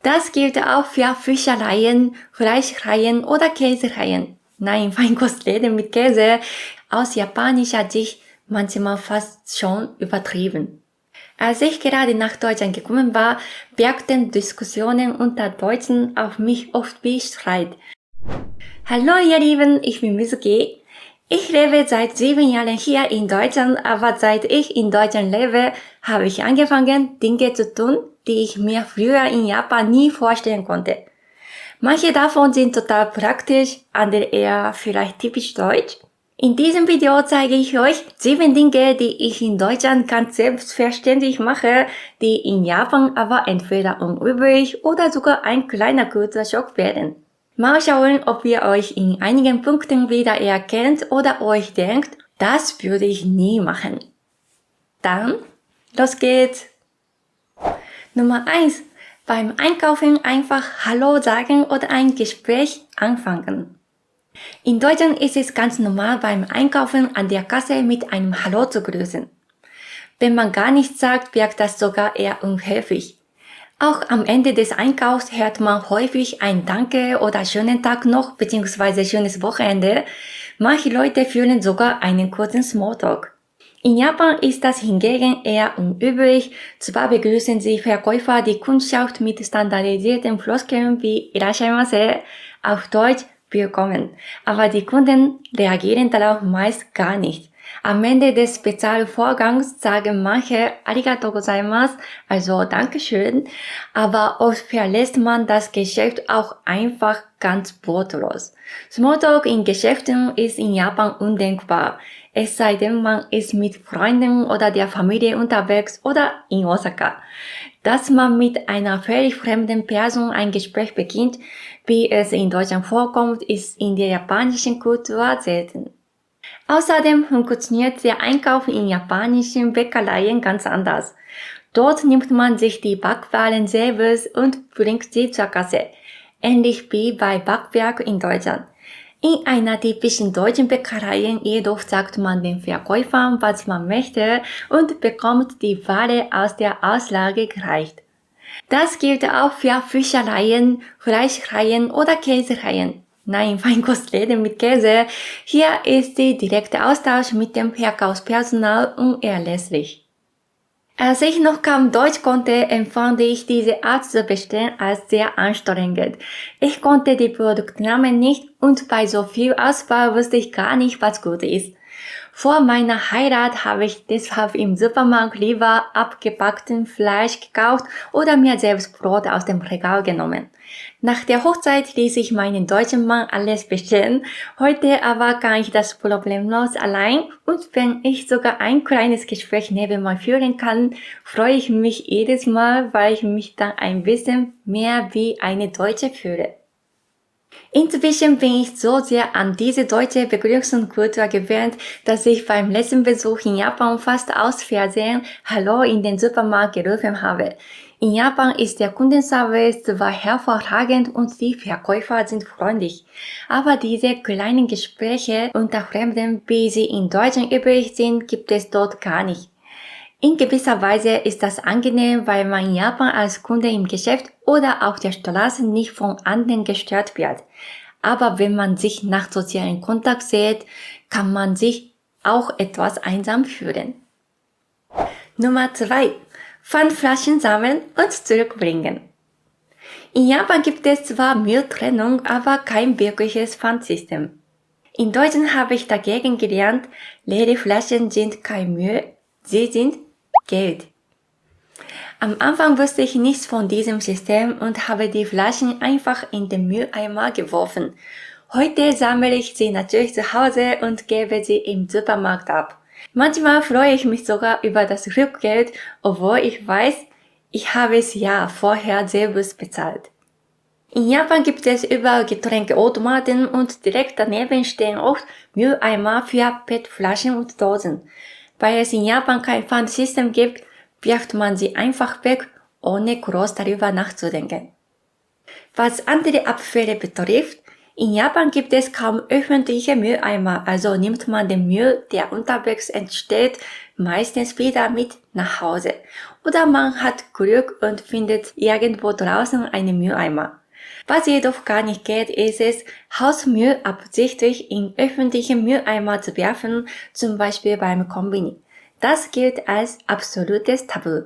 Das gilt auch für Fischereien, Fleischereien oder Käsereien. Nein, Feinkostleben mit Käse aus japanischer Sicht manchmal fast schon übertrieben. Als ich gerade nach Deutschland gekommen war, wirkten Diskussionen unter Deutschen auf mich oft wie Streit. Hallo ihr Lieben, ich bin Mizuki. Ich lebe seit 7 Jahren hier in Deutschland, aber seit ich in Deutschland lebe, habe ich angefangen, Dinge zu tun, die ich mir früher in Japan nie vorstellen konnte. Manche davon sind total praktisch, andere eher vielleicht typisch deutsch. In diesem Video zeige ich euch 7 Dinge, die ich in Deutschland ganz selbstverständlich mache, die in Japan aber entweder unüblich oder sogar ein kleiner Kulturschock werden. Mal schauen, ob ihr euch in einigen Punkten wieder erkennt oder euch denkt, das würde ich nie machen. Dann, los geht's! Nummer 1. Beim Einkaufen einfach Hallo sagen oder ein Gespräch anfangen. In Deutschland ist es ganz normal, beim Einkaufen an der Kasse mit einem Hallo zu grüßen. Wenn man gar nichts sagt, wirkt das sogar eher unhöflich. Auch am Ende des Einkaufs hört man häufig ein Danke oder schönen Tag noch bzw. schönes Wochenende. Manche Leute führen sogar einen kurzen Smalltalk. In Japan ist das hingegen eher unüblich. Zwar begrüßen sie Verkäufer die Kundschaft mit standardisierten Floskeln wie Irashaimase, auf Deutsch willkommen, aber die Kunden reagieren darauf meist gar nicht. Am Ende des Bezahlvorgangs sagen manche Arigatou gozaimasu, also Dankeschön, aber oft verlässt man das Geschäft auch einfach ganz wortlos. Smalltalk in Geschäften ist in Japan undenkbar, es sei denn man ist mit Freunden oder der Familie unterwegs oder in Osaka. Dass man mit einer völlig fremden Person ein Gespräch beginnt, wie es in Deutschland vorkommt, ist in der japanischen Kultur selten. Außerdem funktioniert der Einkauf in japanischen Bäckereien ganz anders. Dort nimmt man sich die Backwaren selbst und bringt sie zur Kasse, ähnlich wie bei Backwerk in Deutschland. In einer typischen deutschen Bäckerei jedoch sagt man den Verkäufern, was man möchte und bekommt die Ware aus der Auslage gereicht. Das gilt auch für Fischereien, Fleischereien oder Käsereien. Nein, Feinkostleben mit Käse. Hier ist der direkte Austausch mit dem Verkaufspersonal unerlässlich. Als ich noch kaum Deutsch konnte, empfand ich diese Art zu bestellen als sehr anstrengend. Ich konnte die Produktnamen nicht und bei so viel Auswahl wusste ich gar nicht, was gut ist. Vor meiner Heirat habe ich deshalb im Supermarkt lieber abgepackten Fleisch gekauft oder mir selbst Brot aus dem Regal genommen. Nach der Hochzeit ließ ich meinen deutschen Mann alles bestellen, heute aber kann ich das problemlos allein und wenn ich sogar ein kleines Gespräch nebenbei führen kann, freue ich mich jedes Mal, weil ich mich dann ein bisschen mehr wie eine Deutsche fühle. Inzwischen bin ich so sehr an diese deutsche Begrüßungskultur gewöhnt, dass ich beim letzten Besuch in Japan fast aus Versehen Hallo in den Supermarkt gerufen habe. In Japan ist der Kundenservice zwar hervorragend und die Verkäufer sind freundlich, aber diese kleinen Gespräche unter Fremden, wie sie in Deutschland üblich sind, gibt es dort gar nicht. In gewisser Weise ist das angenehm, weil man in Japan als Kunde im Geschäft oder auf der Straße nicht von anderen gestört wird. Aber wenn man sich nach sozialen Kontakt sieht, kann man sich auch etwas einsam fühlen. Nummer 2. Pfandflaschen sammeln und zurückbringen. In Japan gibt es zwar Mülltrennung, aber kein wirkliches Pfandsystem. In Deutschland habe ich dagegen gelernt, leere Flaschen sind kein Müll, sie sind Geld. Am Anfang wusste ich nichts von diesem System und habe die Flaschen einfach in den Mülleimer geworfen. Heute sammle ich sie natürlich zu Hause und gebe sie im Supermarkt ab. Manchmal freue ich mich sogar über das Rückgeld, obwohl ich weiß, ich habe es ja vorher selbst bezahlt. In Japan gibt es überall Getränkeautomaten und direkt daneben stehen oft Mülleimer für PET-Flaschen und Dosen. Weil es in Japan kein Pfandsystem gibt, wirft man sie einfach weg, ohne groß darüber nachzudenken. Was andere Abfälle betrifft, in Japan gibt es kaum öffentliche Mülleimer, also nimmt man den Müll, der unterwegs entsteht, meistens wieder mit nach Hause. Oder man hat Glück und findet irgendwo draußen einen Mülleimer. Was jedoch gar nicht geht, ist es, Hausmüll absichtlich in öffentliche Mülleimer zu werfen, zum Beispiel beim Kombini. Das gilt als absolutes Tabu.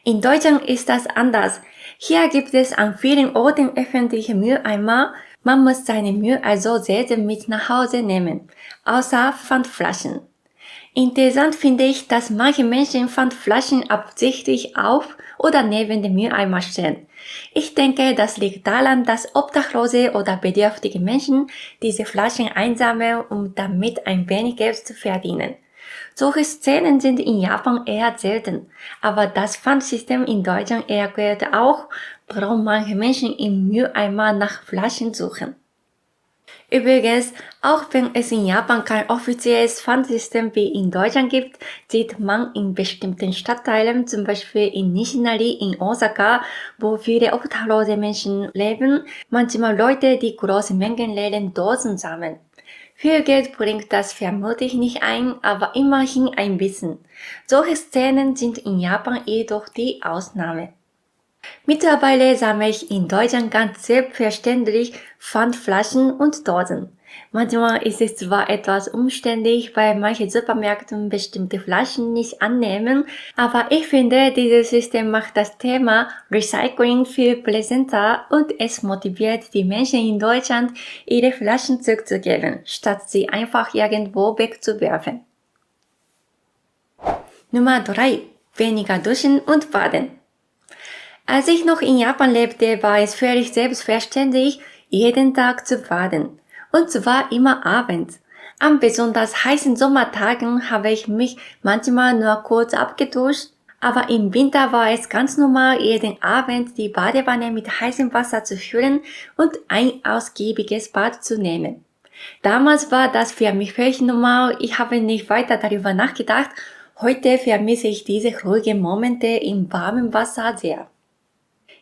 In Deutschland ist das anders. Hier gibt es an vielen Orten öffentliche Mülleimer. Man muss seinen Müll also selten mit nach Hause nehmen, außer Pfandflaschen. Interessant finde ich, dass manche Menschen Pfandflaschen absichtlich auf oder neben dem Mülleimer stellen. Ich denke, das liegt daran, dass obdachlose oder bedürftige Menschen diese Flaschen einsammeln, um damit ein wenig Geld zu verdienen. Solche Szenen sind in Japan eher selten, aber das Pfandsystem in Deutschland erklärt auch, warum manche Menschen im Mülleimer nach Flaschen suchen. Übrigens, auch wenn es in Japan kein offizielles Pfandsystem wie in Deutschland gibt, sieht man in bestimmten Stadtteilen, zum Beispiel in Nishinari in Osaka, wo viele obdachlose Menschen leben, manchmal Leute, die große Mengen leeren Dosen sammeln. Viel Geld bringt das vermutlich nicht ein, aber immerhin ein bisschen. Solche Szenen sind in Japan jedoch die Ausnahme. Mittlerweile sammle ich in Deutschland ganz selbstverständlich Pfandflaschen und Dosen. Manchmal ist es zwar etwas umständlich, weil manche Supermärkte bestimmte Flaschen nicht annehmen, aber ich finde, dieses System macht das Thema Recycling viel präsenter und es motiviert die Menschen in Deutschland, ihre Flaschen zurückzugeben, statt sie einfach irgendwo wegzuwerfen. Nummer 3. Weniger duschen und baden. Als ich noch in Japan lebte, war es völlig selbstverständlich, jeden Tag zu baden. Und zwar immer abends. An besonders heißen Sommertagen habe ich mich manchmal nur kurz abgeduscht, aber im Winter war es ganz normal, jeden Abend die Badewanne mit heißem Wasser zu füllen und ein ausgiebiges Bad zu nehmen. Damals war das für mich völlig normal, ich habe nicht weiter darüber nachgedacht. Heute vermisse ich diese ruhigen Momente im warmen Wasser sehr.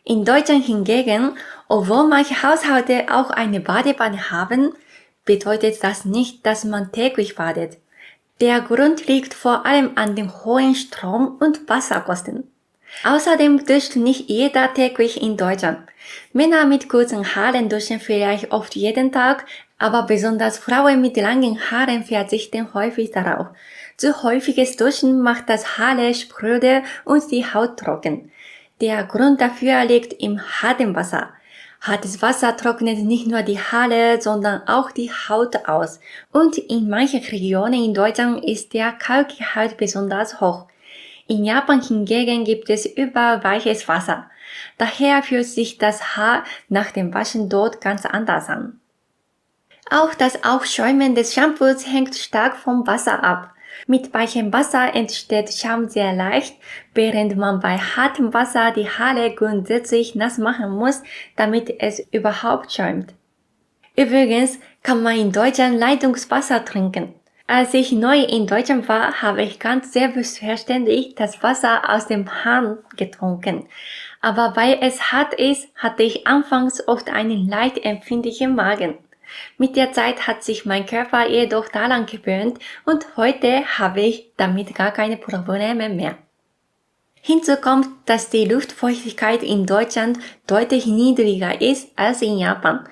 In Deutschland hingegen, obwohl manche Haushalte auch eine Badewanne haben, bedeutet das nicht, dass man täglich badet. Der Grund liegt vor allem an den hohen Strom- und Wasserkosten. Außerdem duscht nicht jeder täglich in Deutschland. Männer mit kurzen Haaren duschen vielleicht oft jeden Tag, aber besonders Frauen mit langen Haaren verzichten häufig darauf. Zu häufiges Duschen macht das Haare spröde und die Haut trocken. Der Grund dafür liegt im harten Wasser. Hartes Wasser trocknet nicht nur die Haare, sondern auch die Haut aus. Und in manchen Regionen in Deutschland ist der Kalkgehalt besonders hoch. In Japan hingegen gibt es überall weiches Wasser. Daher fühlt sich das Haar nach dem Waschen dort ganz anders an. Auch das Aufschäumen des Shampoos hängt stark vom Wasser ab. Mit weichem Wasser entsteht Schaum sehr leicht, während man bei hartem Wasser die Haare grundsätzlich nass machen muss, damit es überhaupt schäumt. Übrigens kann man in Deutschland Leitungswasser trinken. Als ich neu in Deutschland war, habe ich ganz selbstverständlich das Wasser aus dem Hahn getrunken. Aber weil es hart ist, hatte ich anfangs oft einen leicht empfindlichen Magen. Mit der Zeit hat sich mein Körper jedoch daran gewöhnt und heute habe ich damit gar keine Probleme mehr. Hinzu kommt, dass die Luftfeuchtigkeit in Deutschland deutlich niedriger ist als in Japan.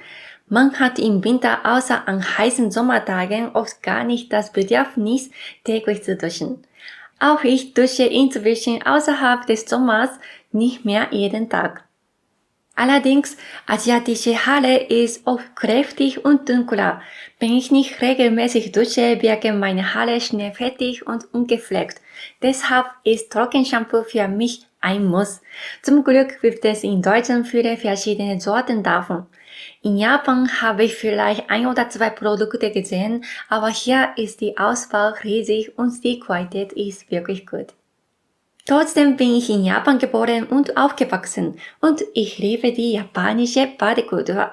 Man hat im Winter außer an heißen Sommertagen oft gar nicht das Bedürfnis, täglich zu duschen. Auch ich dusche inzwischen außerhalb des Sommers nicht mehr jeden Tag. Allerdings, asiatische Haare ist oft kräftig und dunkler. Wenn ich nicht regelmäßig dusche, wirken meine Haare schnell fettig und ungepflegt. Deshalb ist Trockenshampoo für mich ein Muss. Zum Glück gibt es in Deutschland viele verschiedene Sorten davon. In Japan habe ich vielleicht 1 oder 2 Produkte gesehen, aber hier ist die Auswahl riesig und die Qualität ist wirklich gut. Trotzdem bin ich in Japan geboren und aufgewachsen und ich liebe die japanische Badekultur.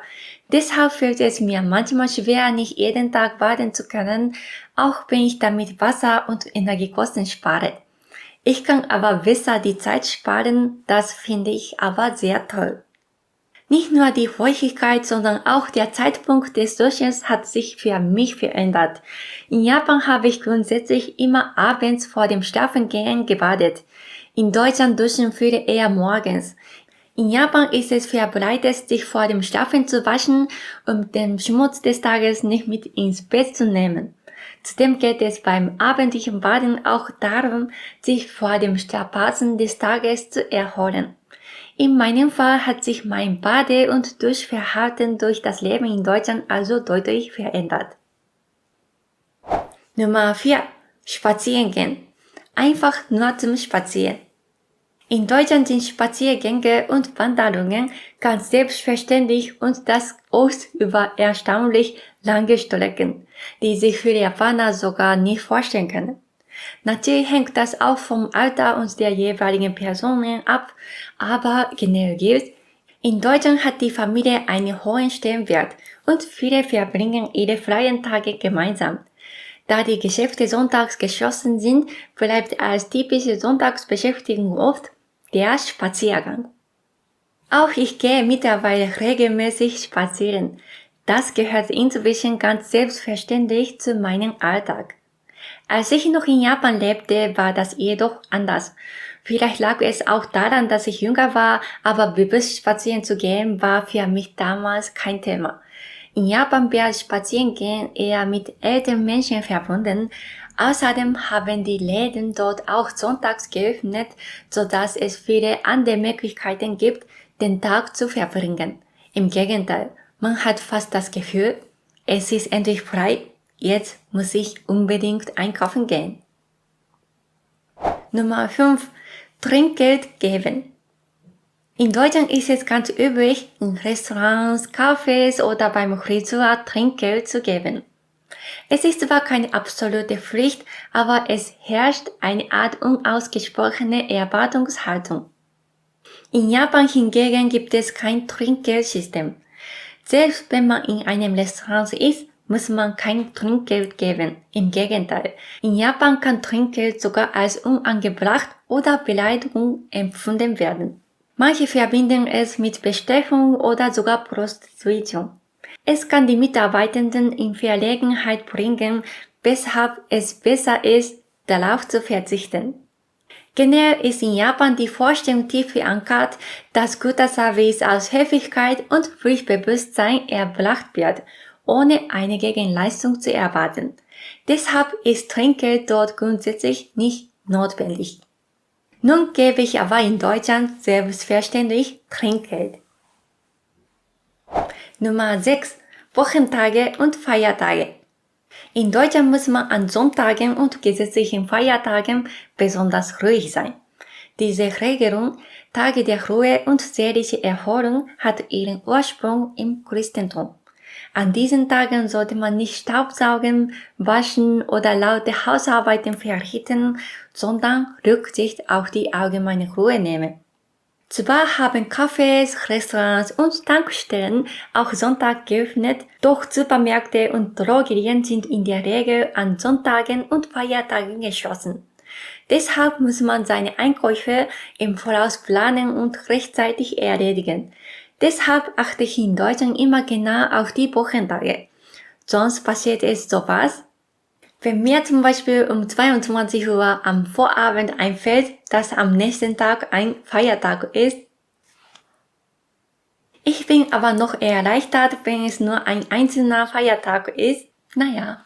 Deshalb fällt es mir manchmal schwer, nicht jeden Tag baden zu können, auch wenn ich damit Wasser und Energiekosten spare. Ich kann aber besser die Zeit sparen, das finde ich aber sehr toll. Nicht nur die Feuchtigkeit, sondern auch der Zeitpunkt des Duschens hat sich für mich verändert. In Japan habe ich grundsätzlich immer abends vor dem Schlafengehen gebadet. In Deutschland duschen viele eher morgens. In Japan ist es verbreitet, sich vor dem Schlafen zu waschen, um den Schmutz des Tages nicht mit ins Bett zu nehmen. Zudem geht es beim abendlichen Baden auch darum, sich vor dem Strapazen des Tages zu erholen. In meinem Fall hat sich mein Bade- und Duschverhalten durch das Leben in Deutschland also deutlich verändert. Nummer 4. Spazieren gehen. Einfach nur zum Spazieren. In Deutschland sind Spaziergänge und Wanderungen ganz selbstverständlich und das oft über erstaunlich lange Strecken, die sich viele Japaner sogar nicht vorstellen können. Natürlich hängt das auch vom Alter und der jeweiligen Personen ab, aber generell gilt, in Deutschland hat die Familie einen hohen Stellenwert und viele verbringen ihre freien Tage gemeinsam. Da die Geschäfte sonntags geschlossen sind, bleibt als typische Sonntagsbeschäftigung oft der Spaziergang. Auch ich gehe mittlerweile regelmäßig spazieren. Das gehört inzwischen ganz selbstverständlich zu meinem Alltag. Als ich noch in Japan lebte, war das jedoch anders. Vielleicht lag es auch daran, dass ich jünger war, aber bewusst spazieren zu gehen war für mich damals kein Thema. In Japan wird Spazierengehen eher mit älteren Menschen verbunden. Außerdem haben die Läden dort auch sonntags geöffnet, sodass es viele andere Möglichkeiten gibt, den Tag zu verbringen. Im Gegenteil, man hat fast das Gefühl, es ist endlich frei, jetzt muss ich unbedingt einkaufen gehen. Nummer 5. Trinkgeld geben. In Deutschland ist es ganz üblich, in Restaurants, Cafés oder beim Friseur Trinkgeld zu geben. Es ist zwar keine absolute Pflicht, aber es herrscht eine Art unausgesprochene Erwartungshaltung. In Japan hingegen gibt es kein Trinkgeldsystem. Selbst wenn man in einem Restaurant ist, muss man kein Trinkgeld geben. Im Gegenteil, in Japan kann Trinkgeld sogar als unangebracht oder Beleidigung empfunden werden. Manche verbinden es mit Bestechung oder sogar Prostitution. Es kann die Mitarbeitenden in Verlegenheit bringen, weshalb es besser ist, darauf zu verzichten. Generell ist in Japan die Vorstellung tief verankert, dass guter Service aus Höflichkeit und Pflichtbewusstsein erbracht wird, ohne eine Gegenleistung zu erwarten. Deshalb ist Trinkgeld dort grundsätzlich nicht notwendig. Nun gebe ich aber in Deutschland selbstverständlich Trinkgeld. Nummer 6. Wochentage und Feiertage. In Deutschland muss man an Sonntagen und gesetzlichen Feiertagen besonders ruhig sein. Diese Regelung, Tage der Ruhe und seelische Erholung, hat ihren Ursprung im Christentum. An diesen Tagen sollte man nicht staubsaugen, waschen oder laute Hausarbeiten verrichten, sondern Rücksicht auf die allgemeine Ruhe nehmen. Zwar haben Cafés, Restaurants und Tankstellen auch Sonntag geöffnet, doch Supermärkte und Drogerien sind in der Regel an Sonntagen und Feiertagen geschlossen. Deshalb muss man seine Einkäufe im Voraus planen und rechtzeitig erledigen. Deshalb achte ich in Deutschland immer genau auf die Wochentage. Sonst passiert es sowas. Wenn mir zum Beispiel um 22 Uhr am Vorabend einfällt, dass am nächsten Tag ein Feiertag ist. Ich bin aber noch erleichtert, wenn es nur ein einzelner Feiertag ist. Naja.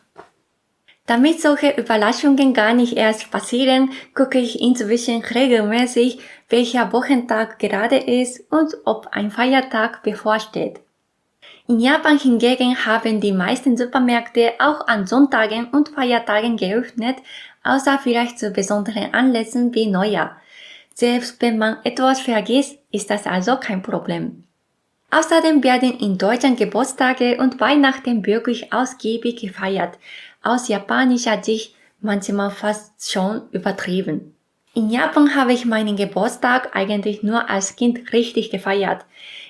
Damit solche Überraschungen gar nicht erst passieren, gucke ich inzwischen regelmäßig, welcher Wochentag gerade ist und ob ein Feiertag bevorsteht. In Japan hingegen haben die meisten Supermärkte auch an Sonntagen und Feiertagen geöffnet, außer vielleicht zu besonderen Anlässen wie Neujahr. Selbst wenn man etwas vergisst, ist das also kein Problem. Außerdem werden in Deutschland Geburtstage und Weihnachten wirklich ausgiebig gefeiert, aus japanischer Sicht manchmal fast schon übertrieben. In Japan habe ich meinen Geburtstag eigentlich nur als Kind richtig gefeiert.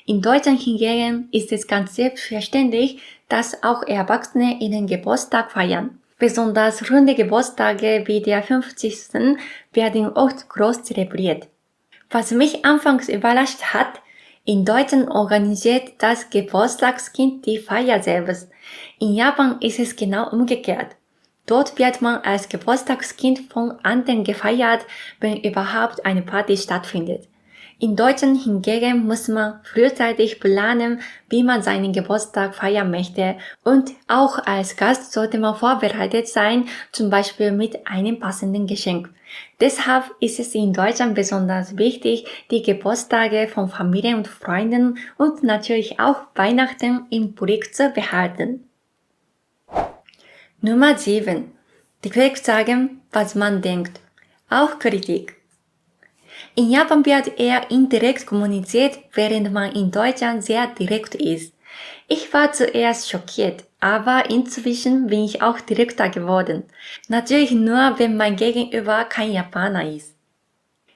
In Deutschland hingegen ist es ganz selbstverständlich, dass auch Erwachsene ihren Geburtstag feiern. Besonders runde Geburtstage wie der 50. werden oft groß zelebriert. Was mich anfangs überrascht hat, in Deutschland organisiert das Geburtstagskind die Feier selbst. In Japan ist es genau umgekehrt. Dort wird man als Geburtstagskind von anderen gefeiert, wenn überhaupt eine Party stattfindet. In Deutschland hingegen muss man frühzeitig planen, wie man seinen Geburtstag feiern möchte, und auch als Gast sollte man vorbereitet sein, zum Beispiel mit einem passenden Geschenk. Deshalb ist es in Deutschland besonders wichtig, die Geburtstage von Familie und Freunden und natürlich auch Weihnachten im Blick zu behalten. Nummer 7. Direkt sagen, was man denkt. Auch Kritik. In Japan wird eher indirekt kommuniziert, während man in Deutschland sehr direkt ist. Ich war zuerst schockiert, aber inzwischen bin ich auch direkter geworden. Natürlich nur, wenn mein Gegenüber kein Japaner ist.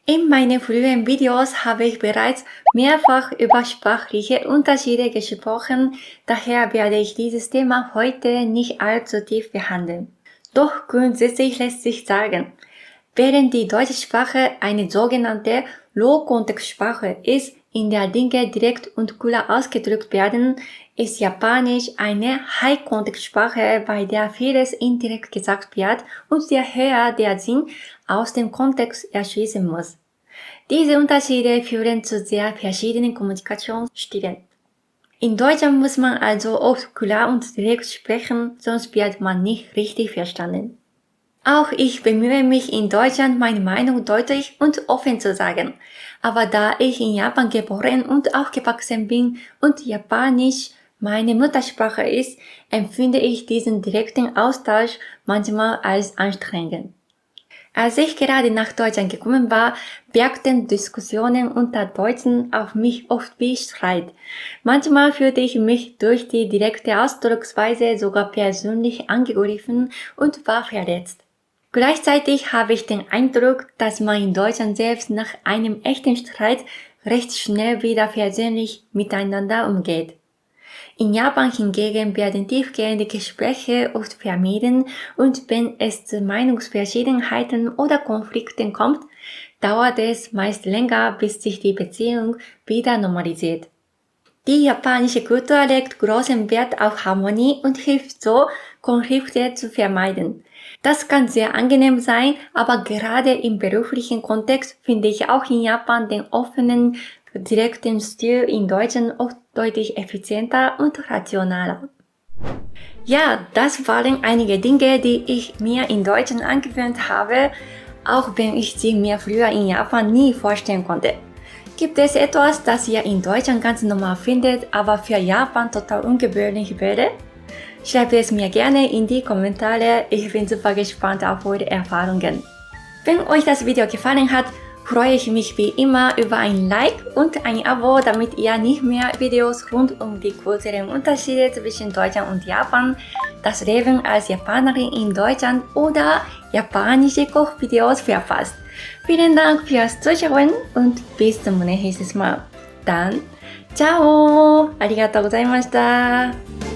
In meinen früheren Videos habe ich bereits mehrfach über sprachliche Unterschiede gesprochen, daher werde ich dieses Thema heute nicht allzu tief behandeln. Doch grundsätzlich lässt sich sagen, während die deutsche Sprache eine sogenannte Low-Kontext-Sprache ist, in der Dinge direkt und klar ausgedrückt werden, ist Japanisch eine High-Kontext-Sprache, bei der vieles indirekt gesagt wird und daher der Sinn aus dem Kontext erschließen muss. Diese Unterschiede führen zu sehr verschiedenen Kommunikationsstilen. In Deutschland muss man also oft klar und direkt sprechen, sonst wird man nicht richtig verstanden. Auch ich bemühe mich in Deutschland, meine Meinung deutlich und offen zu sagen. Aber da ich in Japan geboren und aufgewachsen bin und Japanisch meine Muttersprache ist, empfinde ich diesen direkten Austausch manchmal als anstrengend. Als ich gerade nach Deutschland gekommen war, wirkten Diskussionen unter Deutschen auf mich oft wie Streit. Manchmal fühlte ich mich durch die direkte Ausdrucksweise sogar persönlich angegriffen und war verletzt. Gleichzeitig habe ich den Eindruck, dass man in Deutschland selbst nach einem echten Streit recht schnell wieder persönlich miteinander umgeht. In Japan hingegen werden tiefgehende Gespräche oft vermieden und wenn es zu Meinungsverschiedenheiten oder Konflikten kommt, dauert es meist länger, bis sich die Beziehung wieder normalisiert. Die japanische Kultur legt großen Wert auf Harmonie und hilft so, Konflikte zu vermeiden. Das kann sehr angenehm sein, aber gerade im beruflichen Kontext finde ich auch in Japan den offenen, direkten Stil in Deutschland oft deutlich effizienter und rationaler. Ja, das waren einige Dinge, die ich mir in Deutschland angewöhnt habe, auch wenn ich sie mir früher in Japan nie vorstellen konnte. Gibt es etwas, das ihr in Deutschland ganz normal findet, aber für Japan total ungewöhnlich wäre? Schreibt es mir gerne in die Kommentare, ich bin super gespannt auf eure Erfahrungen. Wenn euch das Video gefallen hat, freue ich mich wie immer über ein Like und ein Abo, damit ihr nicht mehr Videos rund um die kulturellen Unterschiede zwischen Deutschland und Japan, das Leben als Japanerin in Deutschland oder japanische Kochvideos verpasst. Vielen Dank fürs Zuschauen und bis zum nächsten Mal. Dann, ciao! ありがとうございました。